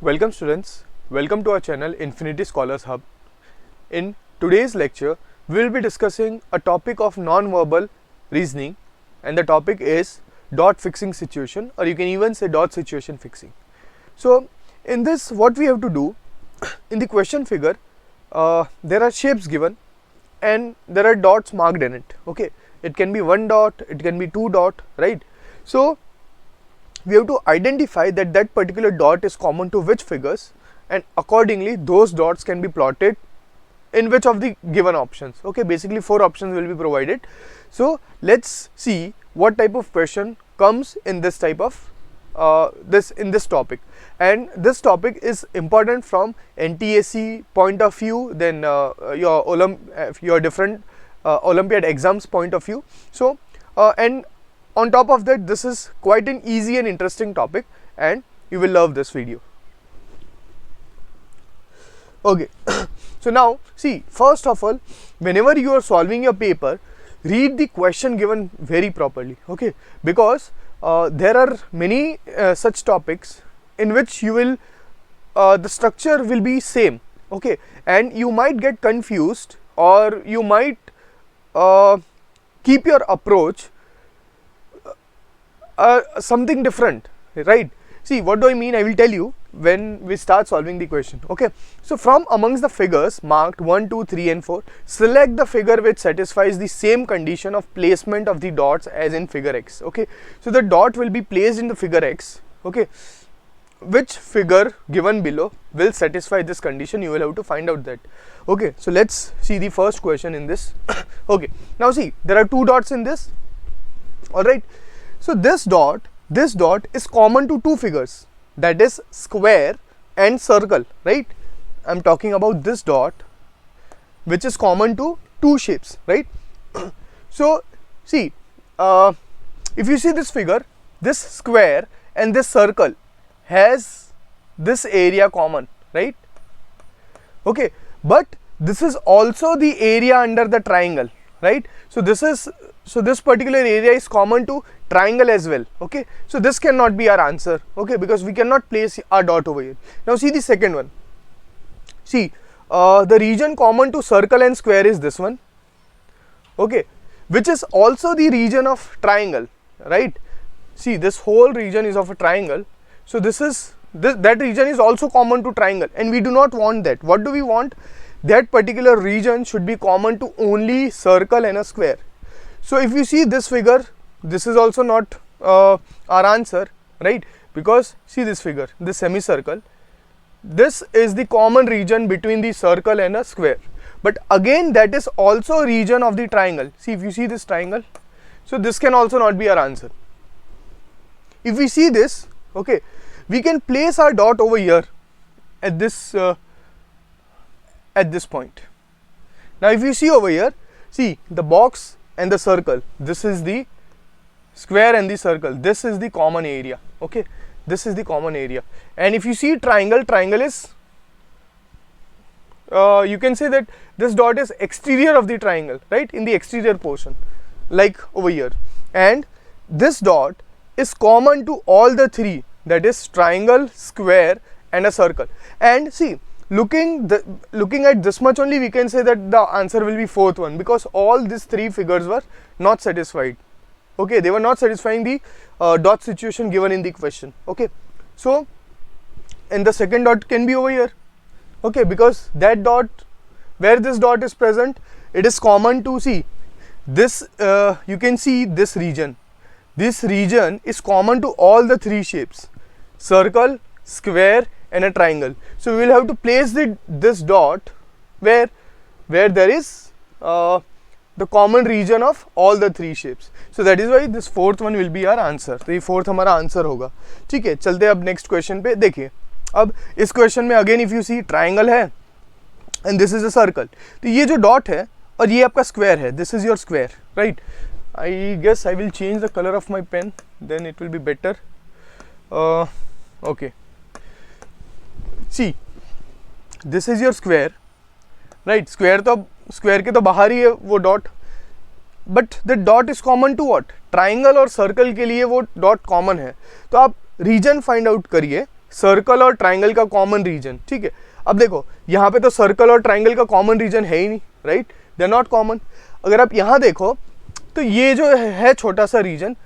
Welcome students, welcome to our channel Infinity Scholars Hub. In today's lecture, we will be discussing a topic of non-verbal reasoning, and the topic is dot fixing situation, or you can even say dot situation fixing. So in this, what we have to do, in the question figure, there are shapes given and there are dots marked in it. Okay, it can be one dot, it can be two dot, right? So we have to identify that particular dot is common to which figures, and accordingly those dots can be plotted in which of the given options. Okay, basically 4 options will be provided. So let's see what type of question comes in this type of this topic, and this topic is important from NTSC point of view, then your different Olympiad exams point of view. So and on top of that, this is quite an easy and interesting topic, and you will love this video. Okay, so now see, first of all, whenever you are solving your paper, read the question given very properly. Okay, because there are many such topics in which you will the structure will be same. Okay, and you might get confused, or you might keep your approach something different, right? See, what do I mean? I will tell you when we start solving the question. Okay, so from amongst the figures marked 1, 2, 3 and 4, select the figure which satisfies the same condition of placement of the dots as in figure X. Okay, so the dot will be placed in the figure X. Okay, which figure given below will satisfy this condition? You will have to find out that. Okay, so let's see the first question in this. Okay, now see, there are 2 dots in this. All right, so this dot is common to 2 figures, that is square and circle, right? I'm talking about this dot which is common to 2 shapes, right? So see, if you see this figure, this square and this circle has this area common, right? Okay, but this is also the area under the triangle, right? So this particular area is common to triangle as well. Okay, so this cannot be our answer. Okay, because we cannot place our dot over here. Now see the second one. See, the region common to circle and square is this one. Okay, which is also the region of triangle, right? See, this whole region is of a triangle. So that region is also common to triangle, and we do not want that. What do we want? That particular region should be common to only circle and a square. So if you see this figure, this is also not our answer, right? Because see this figure, this semicircle, this is the common region between the circle and a square, but again that is also a region of the triangle. See, if you see this triangle, so this can also not be our answer. If we see this, okay, we can place our dot over here at this point. Now if you see over here, see the box and the circle, this is the square and the circle, this is the common area. Okay, this is the common area. And if you see triangle is you can say that this dot is exterior of the triangle, right? In the exterior portion, like over here. And this dot is common to all the 3, that is triangle, square and a circle. And see, looking at this much only, we can say that the answer will be 4th one, because all these 3 figures were not satisfied. Okay, they were not satisfying the dot situation given in the question. Okay, so and the second dot can be over here. Okay, because that dot, where this dot is present, it is common to, see this, you can see this region. This region is common to all the 3 shapes: circle, square and a triangle. So we will have to place this dot where there is the common region of all the 3 shapes. So that is why this 4th one will be our answer. तो ये 4th हमारा answer होगा. ठीक है, चलते अब next question पे. देखिए, अब इस क्वेश्चन में again if you see, triangle है and this is a circle. तो ये जो डॉट है और ये आपका स्क्वायर है, this is your square, right? I guess I will change the colour of my pen, then it will be better. Okay, see this is your square, right? Square के तो बाहर ही है वो dot, but the dot is common to what? Triangle और circle के लिए वो डॉट कॉमन है. तो आप रीजन फाइंड आउट करिए सर्कल और ट्राइंगल का कॉमन रीजन, ठीक है। अब देखो यहाँ पे तो सर्कल और ट्राइंगल का कॉमन रीजन है ही नहीं, right, they are not common. अगर आप यहाँ देखो तो ये जो है छोटा सा रीजन,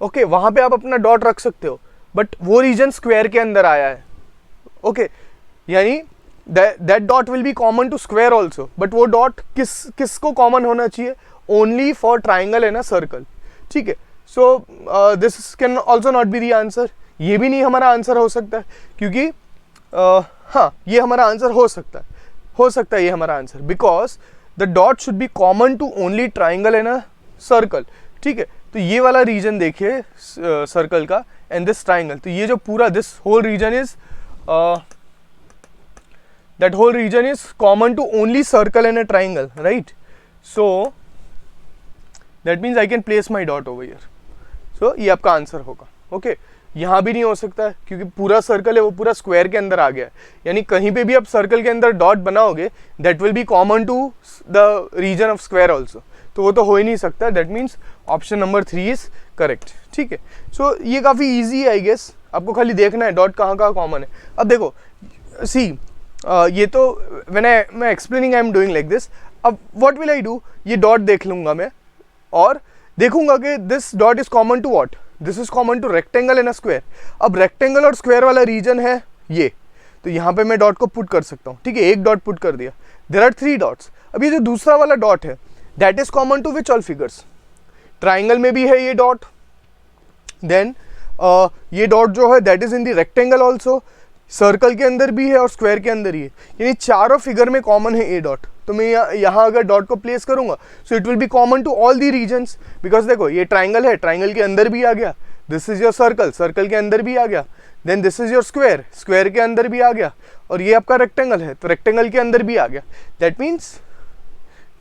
ओके, वहाँ पे आप अपना डॉट रख सकते हो, बट वो रीजन स्क्वायर के अंदर आया है, ओके, यानी that dot will be common to square also, but वो डॉट किसको कॉमन होना चाहिए, only for triangle and a circle, ठीक है। So this can also not be the answer, ये भी नहीं हमारा आंसर हो सकता है, क्योंकि हाँ ये हमारा आंसर हो सकता है ये हमारा answer, because the dot should be common to only triangle and a circle, ठीक है। तो ये वाला रीजन देखिए सर्कल का एंड दिस ट्राइंगल, तो ये जो पूरा this whole region is that whole region is common to only circle and a triangle, right? So that means I can place my dot over here. So ये आपका answer होगा, okay. यहाँ भी नहीं हो सकता है क्योंकि पूरा सर्कल है वो पूरा स्क्वायर के अंदर आ गया है, यानी कहीं पे भी आप सर्कल के अंदर डॉट बनाओगे that will be common to the region of square also, तो वो तो हो ही नहीं सकता। That means option number 3 is correct, ठीक है। सो ये काफ़ी ईजी है आई गेस, आपको खाली देखना है डॉट कहाँ कहाँ कॉमन है। अब देखो सी ये तो मैं explaining I am doing like this, अब व्हाट विल आई डू, ये डॉट देख लूँगा मैं और देखूंगा कि this dot is common to what, this is common to rectangle and a square. अब रेक्टेंगल और स्क्वायर वाला रीजन है ये, तो यहाँ पे मैं डॉट को पुट कर सकता हूँ, ठीक है, एक डॉट पुट कर दिया, देयर आर 3 डॉट्स। अब ये जो दूसरा वाला डॉट है that is common to which all figures, triangle में भी है ये डॉट, देन ये डॉट जो है that is in the rectangle also, circle के अंदर भी है और स्क्वायर के अंदर ही है, यानी चारों फिगर में कॉमन है ए डॉट। तो मैं यहाँ अगर डॉट को प्लेस करूंगा so it will be common to all the regions, because देखो ये ट्राइंगल है, ट्राइंगल के अंदर भी आ गया, this is your circle, circle के अंदर भी आ गया, then this is your square, square के अंदर भी आ गया, और ये आपका रेक्टेंगल है तो रेक्टेंगल के अंदर भी आ गया। दैट मीन्स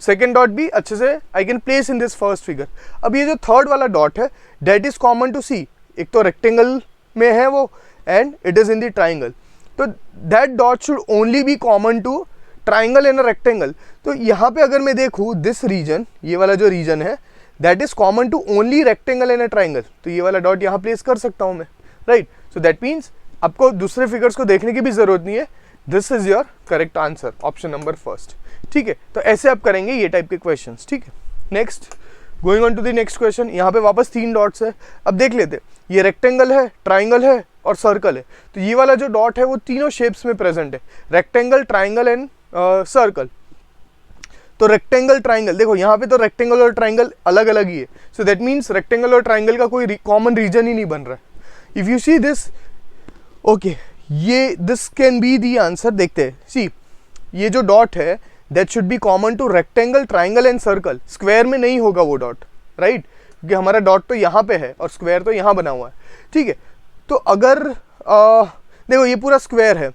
सेकेंड डॉट भी अच्छे से I can place in this first figure. अब ये जो थर्ड वाला डॉट है that is common to see, एक तो रेक्टेंगल में है वो and it is in the triangle, तो that dot should only be common to triangle and rectangle. तो यहाँ पे अगर मैं देखूँ दिस रीजन, ये वाला जो रीजन है that is common to only rectangle and triangle, तो ये वाला डॉट यहाँ प्लेस कर सकता हूँ मैं, राइट। सो दैट मीन्स आपको दूसरे फिगर्स को देखने की भी जरूरत नहीं है, this is your correct answer, option number first, ठीक है। तो ऐसे आप करेंगे ये टाइप के क्वेश्चन, ठीक है। Next, going on to the next question, यहाँ पे वापस 3 डॉट्स है। अब देख लेते, ये रेक्टेंगल है, ट्राइंगल है और सर्कल है, तो ये वाला जो डॉट है वो तीनों शेप्स में प्रेजेंट है, रेक्टेंगल, ट्राइंगल एंड सर्कल। तो रेक्टेंगल ट्राइंगल, देखो यहाँ पे तो रेक्टेंगल और ट्राइंगल अलग अलग ही है, सो दैट मीन्स रेक्टेंगल और ट्राइंगल का कोई कॉमन रीजन ही नहीं बन रहा है। If you see this, okay, ये this can be the answer. देखते हैं, सी ये जो डॉट है that should be common to rectangle, triangle and circle, square में नहीं होगा वो डॉट, राइट, क्योंकि हमारा डॉट तो यहाँ पे है और स्क्वायर तो यहाँ बना हुआ है, ठीक है। तो अगर देखो ये पूरा स्क्वायर है,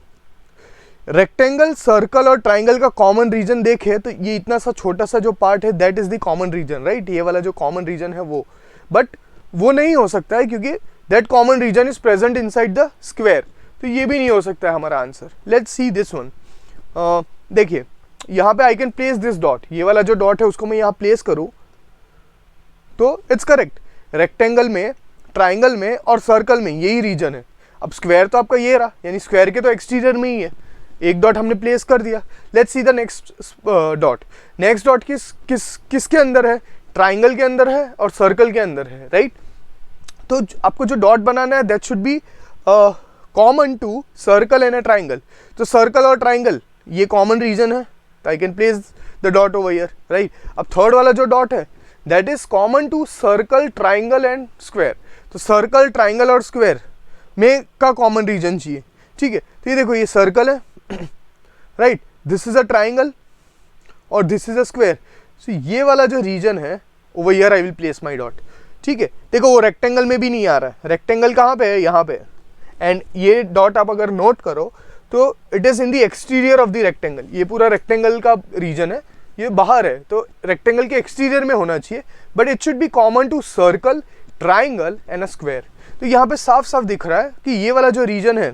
रेक्टेंगल, सर्कल और ट्राइंगल का कॉमन रीजन देखे तो ये इतना सा छोटा सा जो पार्ट है that is the common region, right, ये वाला जो कॉमन रीजन है वो, बट वो नहीं हो सकता है क्योंकि that common region is present inside the square, तो ये भी नहीं हो सकता है हमारा answer. Let's see this one, देखिए यहाँ पे I can place this dot, ये वाला जो डॉट है उसको मैं यहाँ प्लेस करूँ तो इट्स करेक्ट, रेक्टेंगल में, ट्राइंगल में और सर्कल में यही रीजन है। अब स्क्वायर तो आपका ये रहा, यानी स्क्वायर के तो एक्सटीरियर में ही है, एक डॉट हमने प्लेस कर दिया। Let's see the next dot, next dot किसके अंदर है, ट्राइंगल के अंदर है और सर्कल के अंदर है, राइट। तो आपको जो डॉट बनाना है that should be common to circle and a triangle, तो सर्कल और ट्राइंगल ये कॉमन रीजन है, तो I can place the dot over here, right. अब थर्ड वाला जो डॉट है that is common to circle, triangle and square, तो सर्कल, ट्राइंगल और स्क्वायर में का कॉमन रीजन चाहिए, ठीक है। तो ये देखो ये सर्कल है, right, this is a triangle और दिस इज अ स्क्वायर, सो ये वाला जो रीजन है over here I will place my dot, ठीक है। देखो वो रेक्टेंगल में भी नहीं आ रहा है, रेक्टेंगल कहाँ पे है, यहाँ पे, एंड ये डॉट आप अगर नोट करो तो it is in the exterior of the rectangle, ये पूरा रेक्टेंगल का रीजन है, ये बाहर है, तो रेक्टेंगल के एक्सटीरियर में होना चाहिए, but it should be common to circle, triangle and a square. तो यहाँ पे साफ साफ दिख रहा है कि ये वाला जो रीजन है,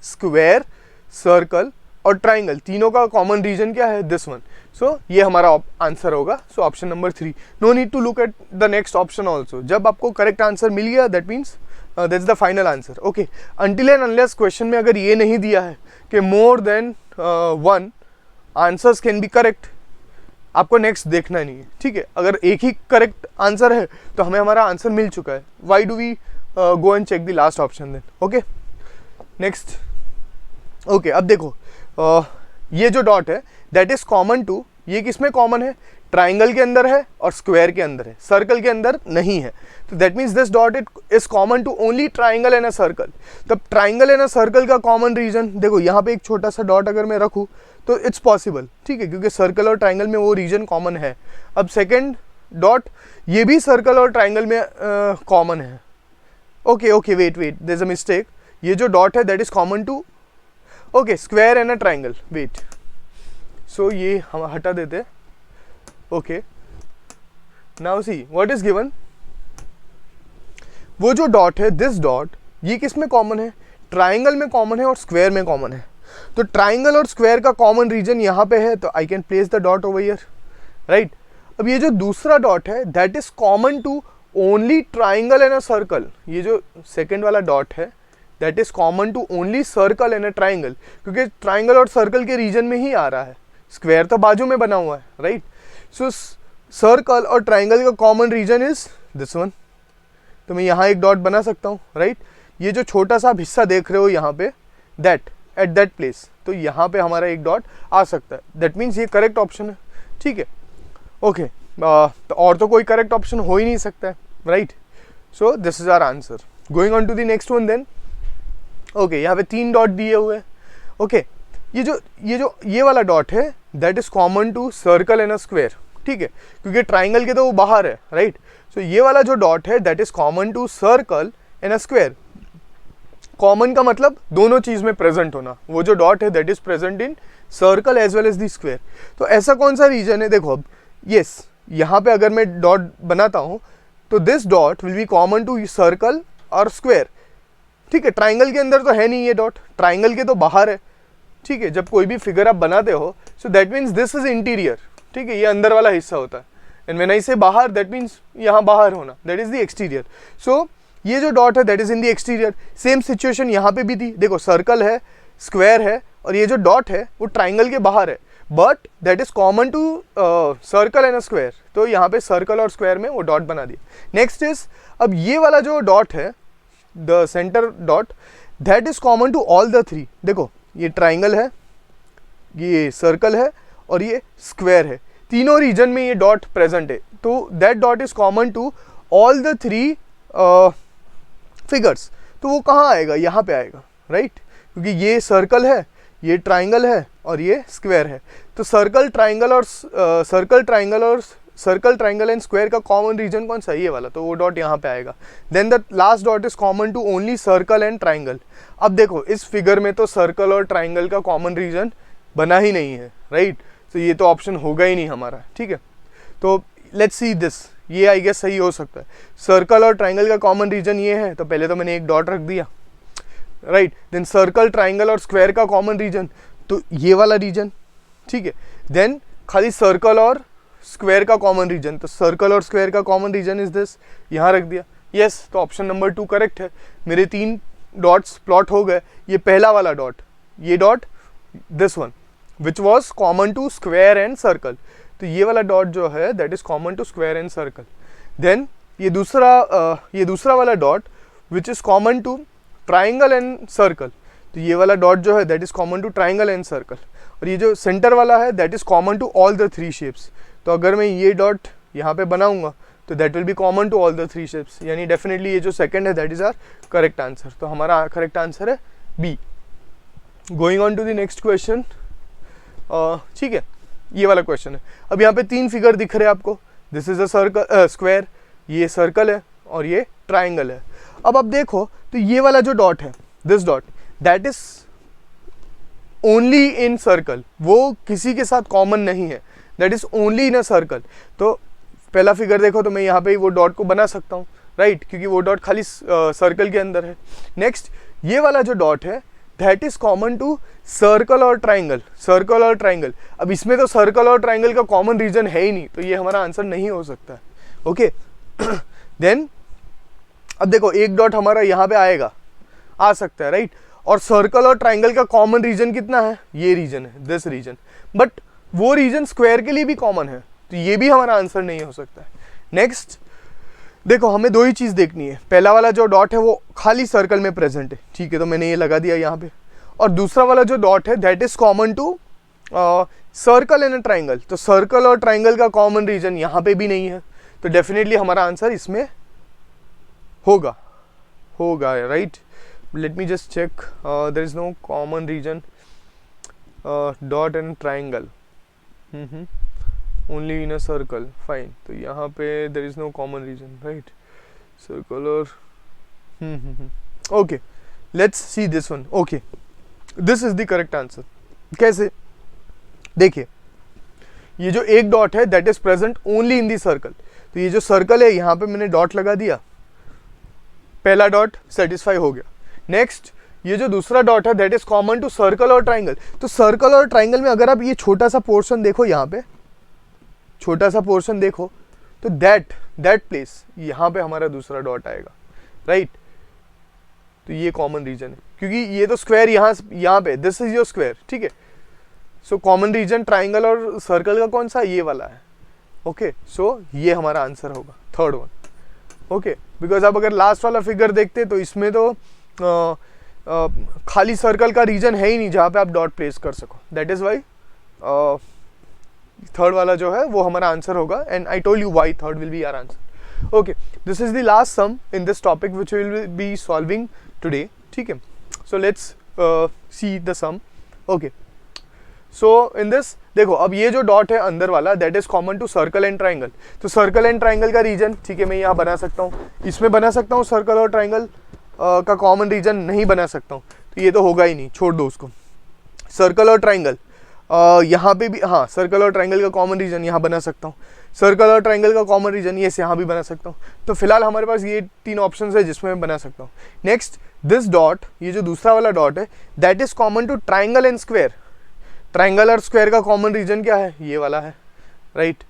स्क्वायर, सर्कल और ट्राइंगल, तीनों का कॉमन रीजन क्या है, दिस वन। सो ये हमारा आंसर होगा, सो option number 3। No need to look at the next option also, जब आपको करेक्ट आंसर मिल गया that means that's the final answer. Okay, until and unless question में अगर ये नहीं दिया है कि more than one answers can be correct, आपको नेक्स्ट देखना नहीं है, ठीक है। अगर एक ही करेक्ट आंसर है तो हमें हमारा आंसर मिल चुका है, why do we go and check the last option then. Okay, next. Okay, अब देखो ये जो डॉट है दैट इज कॉमन टू, ये किस में कॉमन है, ट्राइंगल के अंदर है और स्क्वायर के अंदर है, सर्कल के अंदर नहीं है। तो that means this dot it is common to only triangle and a circle. तब ट्राइंगल एंड अ सर्कल का कॉमन रीजन देखो, यहाँ पे एक छोटा सा डॉट अगर मैं रखूँ तो इट्स पॉसिबल, ठीक है, क्योंकि सर्कल और ट्राइंगल में वो रीजन कॉमन है। अब सेकेंड डॉट, ये भी सर्कल और ट्राइंगल में कॉमन है। Okay okay, wait there is a mistake, ये जो डॉट है that is common to okay square and a triangle. Wait, so ये हम हटा देते। Okay, now see what is given, वो जो डॉट है दिस डॉट, ये किस में कॉमन है, ट्राइंगल में कॉमन है और स्क्वायर में कॉमन है। तो ट्राइंगल और स्क्वायर का कॉमन रीजन यहाँ पे है, तो I can place the dot over here, right. अब ये जो दूसरा डॉट है that is common to only triangle and a circle, ये जो सेकेंड वाला डॉट है that is common to only circle and a triangle, क्योंकि ट्राइंगल और सर्कल के रीजन में ही आ रहा है, स्क्वायर तो बाजू में बना हुआ है, राइट। सो सर्कल और ट्राइंगल का common region is this one, तो मैं यहाँ एक डॉट बना सकता हूँ, राइट। ये जो छोटा सा हिस्सा देख रहे हो यहाँ पे, दैट एट दैट प्लेस, तो यहाँ पे हमारा एक डॉट आ सकता है, दैट मीन्स ये करेक्ट ऑप्शन है, ठीक है। ओके, तो और तो कोई करेक्ट ऑप्शन हो ही नहीं सकता है, right. So this is our answer. Going on to the next one then. Okay, यहाँ पे 3 डॉट दिए हुए हैं। ओके, ये वाला डॉट है that is common to circle and a square, ठीक है, क्योंकि ट्राइंगल के तो वो बाहर है, राइट। सो ये वाला जो डॉट है that is common to circle and a square. Common का मतलब दोनों चीज में प्रेजेंट होना, वो जो डॉट है that is present in circle as well as the square. तो ऐसा कौन सा रीजन है, देखो अब यस, यहाँ पे अगर मैं डॉट बनाता हूँ तो this dot will be common to circle और स्क्वायर, ठीक है। ट्राइंगल के अंदर तो है नहीं ये डॉट, ट्राइंगल के तो बाहर है, ठीक है। जब कोई भी फिगर आप बनाते हो सो that means this is interior, ठीक है, ये अंदर वाला हिस्सा होता है, एंड व्हेन आई से बाहर दैट मीन्स यहाँ बाहर होना, दैट इज द एक्सटीरियर। सो ये जो डॉट है that is in the exterior. Same situation यहाँ पे भी थी, देखो सर्कल है, स्क्वायर है, और ये जो डॉट है वो ट्राइंगल के बाहर है, but that is common to circle and square, तो यहाँ पे सर्कल और स्क्वायर में वो डॉट बना दिया। नेक्स्ट इज, अब ये वाला जो डॉट है the centre dot, that is common to all the 3। देखो ये ट्राइंगल है, ये सर्कल है और ये स्क्वायर है, तीनों रीजन में ये डॉट प्रेजेंट है, तो that dot is common to all the 3 figures. तो वो कहाँ आएगा, यहाँ पे आएगा, राइट, क्योंकि ये सर्कल है, ये ट्राइंगल है और ये स्क्वायर है। तो सर्कल ट्राइंगल एंड स्क्वायर का कॉमन रीजन कौन सा है, ये वाला, तो वो डॉट यहाँ पे आएगा। Then the last dot is common to only circle and triangle. अब देखो इस फिगर में तो सर्कल और ट्राइंगल का कॉमन रीजन बना ही नहीं है, राइट, तो ये तो ऑप्शन होगा ही नहीं हमारा, ठीक है। तो लेट्स सी दिस, ये आई गेस सही हो सकता है। सर्कल और ट्राइंगल का कॉमन रीजन ये है, तो पहले तो मैंने एक डॉट रख दिया, राइट। देन सर्कल ट्राइंगल और स्क्वायर का कॉमन रीजन तो ये वाला रीजन, ठीक है। देन खाली सर्कल और स्क्वायर का कॉमन रीजन, तो सर्कल और स्क्वायर का कॉमन रीजन इज दिस, यहाँ रख दिया, यस। तो ऑप्शन नंबर 2 करेक्ट है। मेरे 3 डॉट्स प्लॉट हो गए। ये पहला वाला डॉट, ये dot, this one which was common to square and circle, तो ये वाला डॉट जो है that is common to square and circle. Then ये दूसरा वाला dot which is common to triangle and circle, तो ये वाला डॉट जो है that is common to triangle and circle. और ये जो सेंटर वाला है that is common to all the 3 shapes. तो अगर मैं ये डॉट यहाँ पे बनाऊंगा तो that will be common to all the 3 shapes, यानी डेफिनेटली ये जो सेकंड है that is our correct answer. तो हमारा करेक्ट आंसर है B. Going on to the next question, ठीक है, ये वाला क्वेश्चन है। अब यहाँ पे 3 फिगर दिख रहे हैं आपको, this is a circle square, ये सर्कल है और ये ट्राइंगल है। अब देखो तो ये वाला जो डॉट है, this dot, that is only in circle, वो किसी के साथ कॉमन नहीं है, that is only in a circle. तो पहला फिगर देखो तो मैं यहाँ पे वो डॉट को बना सकता हूँ, राइट, क्योंकि वो डॉट खाली सर्कल के अंदर है। नेक्स्ट ये वाला जो डॉट है that is common to circle और ट्राइंगल, अब इसमें तो सर्कल और ट्राइंगल का कॉमन रीजन है ही नहीं, तो ये हमारा आंसर नहीं हो सकता है, ओके। देन अब देखो एक डॉट हमारा यहाँ पे आएगा, आ सकता है, राइट। और सर्कल और ट्राइंगल का कॉमन रीजन कितना है, ये रीजन है, दिस रीजन, बट वो रीजन स्क्वायर के लिए भी कॉमन है, तो ये भी हमारा आंसर नहीं हो सकता है। नेक्स्ट देखो, हमें दो ही चीज़ देखनी है, पहला वाला जो डॉट है वो खाली सर्कल में प्रेजेंट है, ठीक है, तो मैंने ये लगा दिया यहाँ पे, और दूसरा वाला जो डॉट है that is common to circle and triangle, तो सर्कल और ट्राइंगल का कॉमन रीजन यहाँ पे भी नहीं है, तो डेफिनेटली हमारा आंसर इसमें होगा, right. Let me just check, there is no common region dot and triangle only in a circle, fine, तो यहाँ पे there is no common region, right, circle और okay, let's see this one, okay, this is the correct answer. कैसे, देखिए ये जो एक dot है that is present only in the circle, तो ये जो सर्कल है यहाँ पे मैंने डॉट लगा दिया, पहला डॉट सेटिस्फाई हो गया। नेक्स्ट ये जो दूसरा डॉट है that is common to circle और ट्राइंगल, तो सर्कल और ट्राइंगल में अगर आप ये छोटा सा पोर्शन देखो, यहाँ पे छोटा सा पोर्शन देखो, तो दैट प्लेस यहाँ पे हमारा दूसरा डॉट आएगा, राइट, तो ये कॉमन रीजन है, क्योंकि ये तो स्क्वायर यहाँ पे, दिस इज योर स्क्वायर, ठीक है, सो कॉमन रीजन ट्राइंगल और सर्कल का कौन सा, ये वाला है, ओके, सो ये हमारा आंसर होगा, थर्ड वन, ओके, बिकॉज आप अगर लास्ट वाला फिगर देखते तो इसमें तो खाली सर्कल का रीजन है ही नहीं जहाँ पे आप डॉट प्लेस कर सको, दैट इज वाई थर्ड वाला जो है वो हमारा आंसर होगा, and I told you why third will be our answer. Okay, this is the last sum in this topic which will be solving today, ठीक है, so let's see the sum. Okay, so in this देखो, अब ये जो dot है अंदर वाला that is common to circle and triangle, तो सर्कल एंड ट्राइंगल का रीजन, ठीक है, मैं यहाँ बना सकता हूँ, इसमें बना सकता हूँ, सर्कल और ट्राइंगल का कॉमन रीजन नहीं बना सकता हूँ, तो ये तो होगा ही नहीं, छोड़ दो उसको। सर्कल और ट्राइंगल यहाँ पे भी, हाँ, सर्कल और ट्राइंगल का कॉमन रीजन यहाँ बना सकता हूँ, सर्कल और ट्राइंगल का कॉमन रीजन ये यहाँ भी बना सकता हूँ, तो फिलहाल हमारे पास ये तीन ऑप्शंस है जिसमें मैं बना सकता हूँ। नेक्स्ट दिस डॉट, ये जो दूसरा वाला डॉट है that is common to triangle and square, triangle और स्क्वायर का कॉमन रीजन क्या है, ये वाला है, राइट,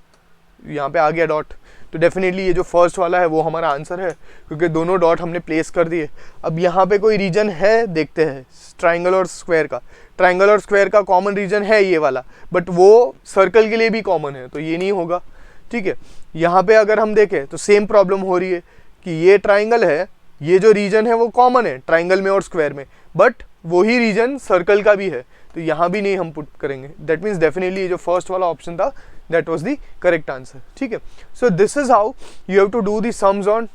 यहाँ पे आ गया डॉट, तो डेफिनेटली ये जो फर्स्ट वाला है वो हमारा आंसर है, क्योंकि दोनों डॉट हमने प्लेस कर दिए। अब यहाँ पे कोई रीजन है, देखते हैं, ट्राइंगल और स्क्वायर का, ट्राइंगल और स्क्वायर का कॉमन रीजन है ये वाला, बट वो सर्कल के लिए भी कॉमन है, तो ये नहीं होगा, ठीक है। यहाँ पे अगर हम देखें तो सेम प्रॉब्लम हो रही है कि ये ट्राइंगल है, ये जो रीजन है वो कॉमन है ट्राइंगल में और स्क्वायर में, बट वही रीजन सर्कल का भी है, तो यहाँ भी नहीं हम पुट करेंगे, दैट मीन्स डेफिनेटली ये जो फर्स्ट वाला ऑप्शन था that was the correct answer, ठीक है। So this is how you have to do the sums on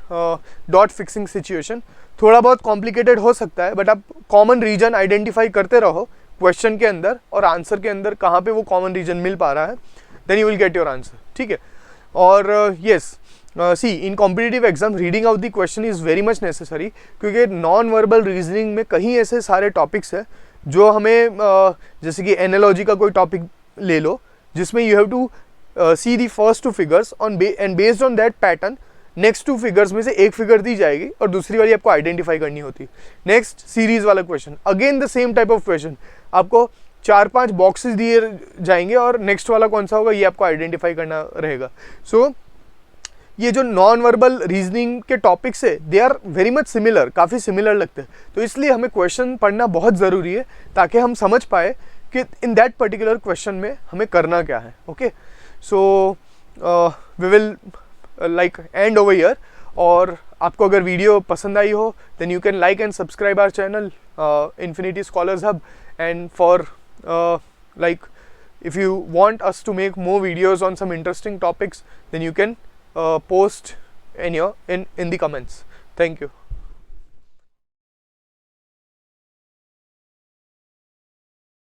dot fixing situation. थोड़ा बहुत कॉम्प्लिकेटेड हो सकता है, बट आप कॉमन रीजन आइडेंटिफाई करते रहो क्वेश्चन के अंदर और आंसर के अंदर, कहाँ पे वो कॉमन रीजन मिल पा रहा है, then you will get your answer, ठीक है। और yes, see in competitive exam reading out the question is very much necessary, क्योंकि नॉन वर्बल रीजनिंग में कहीं ऐसे सारे टॉपिक्स है जो हमें जैसे कि एनालॉजी का कोई टॉपिक ले लो जिसमें you have to see the first two figures on and based on that pattern next two figures में से एक फिगर दी जाएगी और दूसरी वाली आपको आइडेंटिफाई करनी होती है। नेक्स्ट सीरीज वाला question, again the same type of question, आपको 4-5 बॉक्सेस दिए जाएंगे और नेक्स्ट वाला कौन सा होगा ये आपको आइडेंटिफाई करना रहेगा। सो ये जो नॉन वर्बल रीजनिंग के टॉपिक्स है they are very much similar, काफ़ी सिमिलर लगते हैं, तो इसलिए हमें क्वेश्चन पढ़ना बहुत ज़रूरी है ताकि हम समझ पाए कि इन दैट पर्टिकुलर क्वेश्चन में हमें करना क्या है। Okay, so we will like end over here, और आपको अगर वीडियो पसंद आई हो then you can like and subscribe our channel Infinity Scholars Hub, and for like if you want us to make more videos on some interesting topics then you can post in the comments. Thank you.